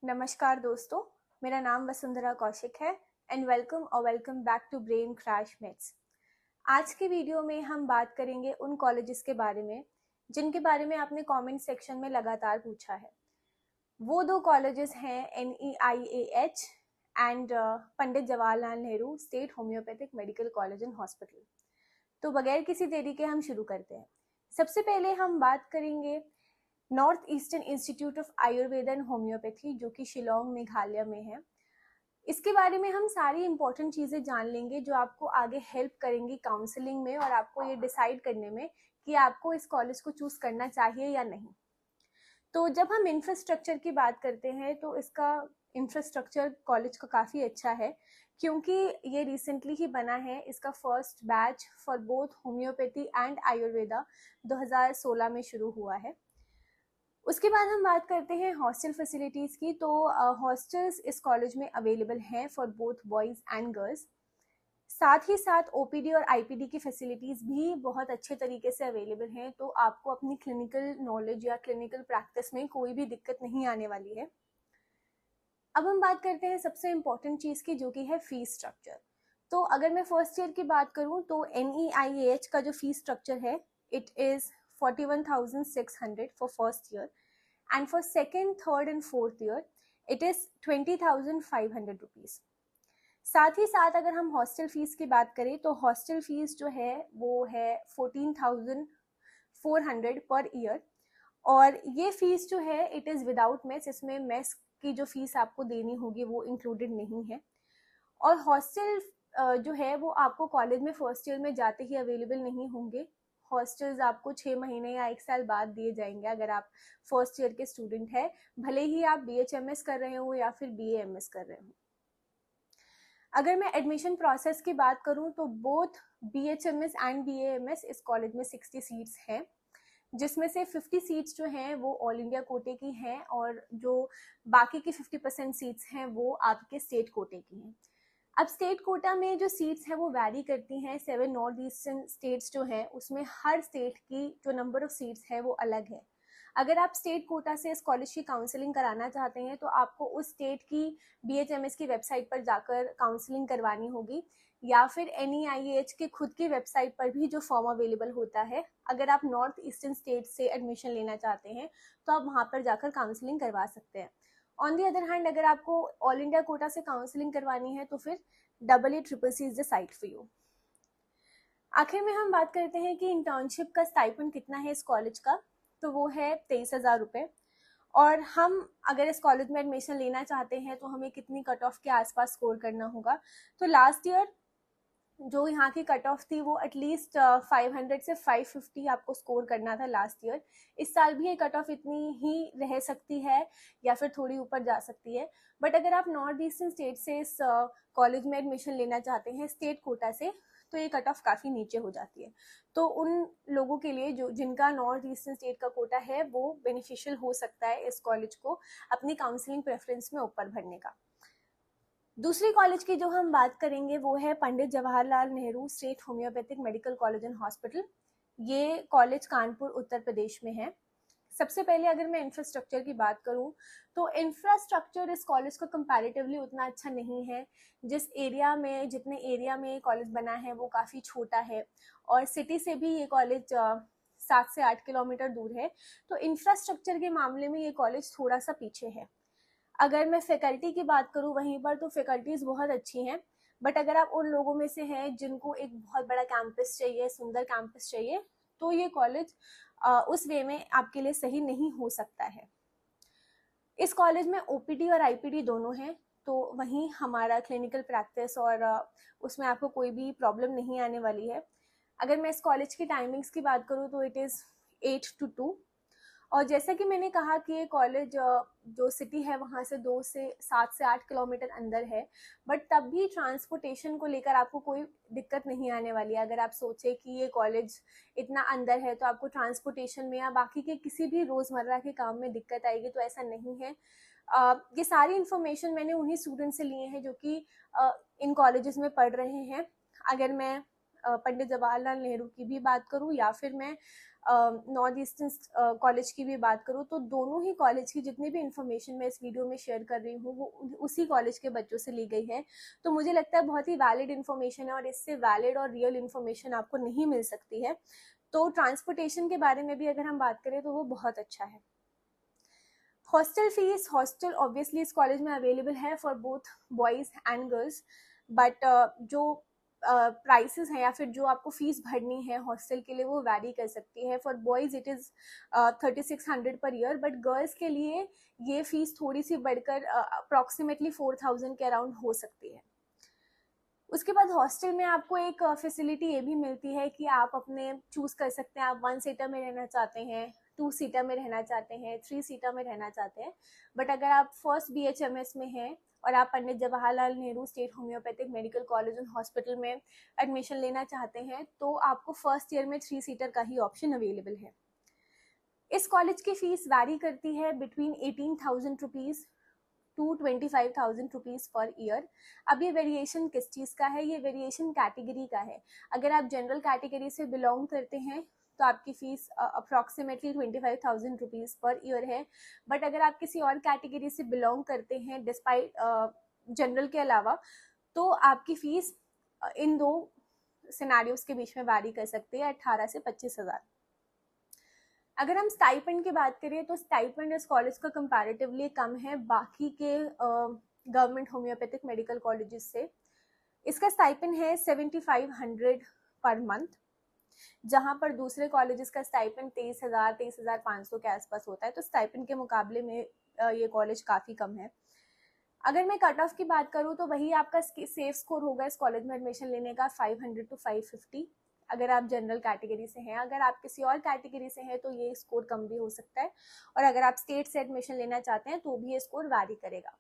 नमस्कार दोस्तों, मेरा नाम वसुंधरा कौशिक है and welcome back to Brain Crash Myths. आज की वीडियो में हम बात करेंगे उन कॉलेजेस के बारे में जिनके बारे में आपने कमेंट सेक्शन में लगातार पूछा है। वो दो कॉलेजेस हैं NEIAH and Pandit Jawaharlal Nehru state homeopathic medical college and hospital. तो बगैर किसी देरी के हम शुरू करते हैं। सबसे पहले हम बात करेंगे north eastern institute of Ayurveda and homeopathy, जो कि शिलोंग मेघालय में है। इसके बारे में हम सारी इंपॉर्टेंट चीज़ें जान लेंगे जो आपको आगे हेल्प करेंगी काउंसलिंग में और आपको ये डिसाइड करने में कि आपको इस कॉलेज को चूज करना चाहिए या नहीं। तो जब हम इंफ्रास्ट्रक्चर की बात करते हैं तो इसका इंफ्रास्ट्रक्चर कॉलेज का काफ़ी अच्छा है, क्योंकि ये रिसेंटली ही बना है। इसका first batch for both homeopathy and Ayurveda 2016 में शुरू हुआ है। उसके बाद हम बात करते हैं हॉस्टल फैसिलिटीज़ की। तो हॉस्टल्स इस कॉलेज में अवेलेबल हैं for both boys and girls. साथ ही साथ OPD और IPD की फैसिलिटीज़ भी बहुत अच्छे तरीके से अवेलेबल हैं, तो आपको अपनी क्लिनिकल नॉलेज या क्लिनिकल प्रैक्टिस में कोई भी दिक्कत नहीं आने वाली है। अब हम बात करते हैं सबसे इम्पॉर्टेंट चीज़ की, जो कि है फीस स्ट्रक्चर। तो अगर मैं फर्स्ट ईयर की बात करूँ तो NEIAH का जो फीस स्ट्रक्चर है, it is 41,600 for first year, and for second, third and fourth year it is 20,500 rupees। साथ ही साथ अगर हम हॉस्टल फीस की बात करें तो हॉस्टल फीस जो है वो है 14,400 पर ईयर, और ये फीस जो है इट इज़ विदाउट मेस। इसमें मेस की जो फीस आपको देनी होगी वो इंक्लूडेड नहीं है। और हॉस्टल जो है वो आपको कॉलेज में फर्स्ट ईयर में जाते ही अवेलेबल नहीं होंगे। हॉस्टल्स आपको 6 महीने या 1 साल बाद दिए जाएंगे अगर आप फर्स्ट ईयर के स्टूडेंट हैं, भले ही आप BHMS कर रहे हो या फिर BAMS कर रहे हो। अगर मैं एडमिशन प्रोसेस की बात करूं तो बोथ BHMS एंड BAMS इस कॉलेज में 60 सीट्स हैं, जिसमें से 50 सीट्स जो हैं वो ऑल इंडिया कोटे की हैं और जो बाकी की 50% सीट्स हैं वो आपके स्टेट कोटे की हैं। अब स्टेट कोटा में जो सीट्स हैं वो वैरी करती हैं। 7 नॉर्थ ईस्टर्न स्टेट्स जो हैं उसमें हर स्टेट की जो नंबर ऑफ सीट्स है वो अलग है। अगर आप स्टेट कोटा से इस कॉलेज की काउंसलिंग कराना चाहते हैं तो आपको उस स्टेट की BHMS की वेबसाइट पर जाकर काउंसलिंग करवानी होगी, या फिर NEIAH की खुद की वेबसाइट पर भी जो फॉर्म अवेलेबल होता है। अगर आप नॉर्थ ईस्टर्न स्टेट से एडमिशन लेना चाहते हैं तो आप वहाँ पर जाकर काउंसलिंग करवा सकते हैं। ऑन दी अदर हैंड, अगर आपको ऑल इंडिया कोटा से काउंसलिंग करवानी है तो फिर EECC is the site for you. आखिर में हम बात करते हैं कि इंटर्नशिप का स्टाइपेंड कितना है इस कॉलेज का। तो वो है 23,000 रुपये। और हम अगर इस कॉलेज में एडमिशन लेना चाहते हैं तो हमें कितनी कट ऑफ के आसपास स्कोर करना होगा। तो लास्ट ईयर जो यहाँ की कट ऑफ थी वो एटलीस्ट 500 से 550 आपको स्कोर करना था लास्ट ईयर। इस साल भी ये कट ऑफ इतनी ही रह सकती है या फिर थोड़ी ऊपर जा सकती है। बट अगर आप नॉर्थ ईस्टर्न स्टेट से इस कॉलेज में एडमिशन लेना चाहते हैं स्टेट कोटा से, तो ये कट ऑफ काफ़ी नीचे हो जाती है। तो उन लोगों के लिए जो जिनका नॉर्थ ईस्टर्न स्टेट का कोटा है वो बेनिफिशियल हो सकता है इस कॉलेज को अपनी काउंसलिंग प्रेफरेंस में ऊपर भरने का। दूसरी कॉलेज की जो हम बात करेंगे वो है Pandit Jawaharlal Nehru state homeopathic medical college and hospital. ये कॉलेज कानपुर उत्तर प्रदेश में है। सबसे पहले अगर मैं इंफ्रास्ट्रक्चर की बात करूं तो इंफ्रास्ट्रक्चर इस कॉलेज का कंपैरेटिवली उतना अच्छा नहीं है। जितने एरिया में कॉलेज बना है वो काफ़ी छोटा है और सिटी से भी ये कॉलेज 7 से 8 किलोमीटर दूर है। तो इंफ्रास्ट्रक्चर के मामले में ये कॉलेज थोड़ा सा पीछे है। अगर मैं फैकल्टी की बात करूँ वहीं पर तो फैकल्टीज़ बहुत अच्छी हैं, बट अगर आप उन लोगों में से हैं जिनको एक बहुत बड़ा कैंपस चाहिए, सुंदर कैंपस चाहिए, तो ये कॉलेज उस वे में आपके लिए सही नहीं हो सकता है। इस कॉलेज में OPD और IPD दोनों हैं, तो वहीं हमारा क्लिनिकल प्रैक्टिस और उसमें आपको कोई भी प्रॉब्लम नहीं आने वाली है। अगर मैं इस कॉलेज की टाइमिंग्स की बात करूँ तो इट इज़ 8 to 2। और जैसा कि मैंने कहा कि ये कॉलेज जो सिटी है वहाँ से 7 से 8 किलोमीटर अंदर है, बट तब भी ट्रांसपोर्टेशन को लेकर आपको कोई दिक्कत नहीं आने वाली है। अगर आप सोचें कि ये कॉलेज इतना अंदर है तो आपको ट्रांसपोर्टेशन में या बाकी के किसी भी रोज़मर्रा के काम में दिक्कत आएगी, तो ऐसा नहीं है। ये सारी इन्फॉर्मेशन मैंने उन्हीं स्टूडेंट से लिए हैं जो कि इन कॉलेजेस में पढ़ रहे हैं। अगर मैं पंडित जवाहरलाल नेहरू की भी बात करूँ या फिर मैं नॉर्थ ईस्टर्न कॉलेज की भी बात करूँ, तो दोनों ही कॉलेज की जितनी भी इंफॉर्मेशन मैं इस वीडियो में शेयर कर रही हूँ वो उसी कॉलेज के बच्चों से ली गई है। तो मुझे लगता है बहुत ही वैलिड इन्फॉर्मेशन है और इससे वैलिड और रियल इन्फॉर्मेशन आपको नहीं मिल सकती है। तो ट्रांसपोर्टेशन के बारे में भी अगर हम बात करें तो वो बहुत अच्छा है। हॉस्टल फीस, हॉस्टल ऑब्वियसली इस कॉलेज में अवेलेबल है for both boys and girls, but जो प्राइसेस हैं या फिर जो आपको फीस भरनी है हॉस्टल के लिए वो वैरी कर सकती है। For boys it is 3600 per year, but girls के लिए ये फीस थोड़ी सी बढ़कर अप्रॉक्सीमेटली 4000 के अराउंड हो सकती है। उसके बाद हॉस्टल में आपको एक फैसिलिटी ये भी मिलती है कि आप अपने चूज़ कर सकते हैं, आप 1 सीटर में रहना चाहते हैं, 2 सीटर में रहना चाहते हैं, 3 सीटर में रहना चाहते हैं। बट अगर आप फर्स्ट BHMS में हैं और आप Pandit Jawaharlal Nehru state homeopathic medical college and hospital में एडमिशन लेना चाहते हैं तो आपको फर्स्ट ईयर में 3 सीटर का ही ऑप्शन अवेलेबल है। इस कॉलेज की फीस वैरी करती है between 18,000 rupees to 25,000 rupees per year. अब ये वेरिएशन किस चीज़ का है? ये वेरिएशन कैटेगरी का है। अगर आप जनरल कैटेगरी से बिलोंग करते हैं तो आपकी fees approximately 25,000 rupees per year है। बट अगर आप किसी और कैटेगरी से बिलोंग करते हैं डिस्पाइट जनरल के अलावा, तो आपकी फ़ीस इन दो सिनेरियोज़ के बीच में वैरी कर सकती है, 18 से 25,000। अगर हम स्टाइपेंड की बात करें तो स्टाइपेंड इस कॉलेज का कंपैरेटिवली कम है बाकी के गवर्नमेंट होम्योपैथिक मेडिकल कॉलेजेस से। इसका स्टाइपेंड है 7500 पर मंथ, जहां पर दूसरे कॉलेजेस का स्टाइपेंड 23,000 23,500 के आसपास होता है। तो स्टाइपेंड के मुकाबले में ये कॉलेज काफ़ी कम है। अगर मैं कट ऑफ की बात करूँ तो वही आपका सेफ स्कोर होगा इस कॉलेज में एडमिशन लेने का 500 to 550 अगर आप जनरल कैटेगरी से हैं। अगर आप किसी और कैटेगरी से हैं तो ये स्कोर कम भी हो सकता है, और अगर आप स्टेट से एडमिशन लेना चाहते हैं तो भी ये स्कोर वैरी करेगा।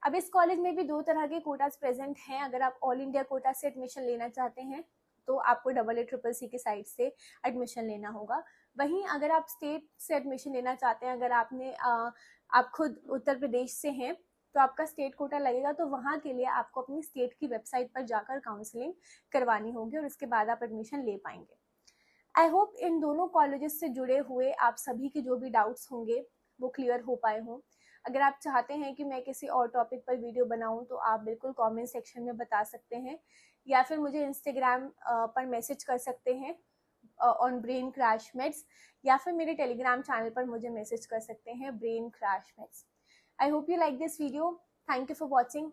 अब इस कॉलेज में भी 2 तरह के कोटास प्रेजेंट हैं। अगर आप ऑल इंडिया कोटा से एडमिशन लेना चाहते हैं तो आपको AACCC की साइड से एडमिशन लेना होगा। वहीं अगर आप स्टेट से एडमिशन लेना चाहते हैं, अगर आप खुद उत्तर प्रदेश से हैं तो आपका स्टेट कोटा लगेगा, तो वहाँ के लिए आपको अपनी स्टेट की वेबसाइट पर जाकर काउंसलिंग करवानी होगी और उसके बाद आप एडमिशन ले पाएंगे। आई होप इन दोनों कॉलेजेस से जुड़े हुए आप सभी के जो भी डाउट्स होंगे वो क्लियर हो पाए हों। अगर आप चाहते हैं कि मैं किसी और टॉपिक पर वीडियो बनाऊं तो आप बिल्कुल कमेंट सेक्शन में बता सकते हैं, या फिर मुझे इंस्टाग्राम पर मैसेज कर सकते हैं ऑन ब्रेन क्रैश मेड्स, या फिर मेरे टेलीग्राम चैनल पर मुझे मैसेज कर सकते हैं Brain Crash Myths. I hope you like this video. Thank you for watching.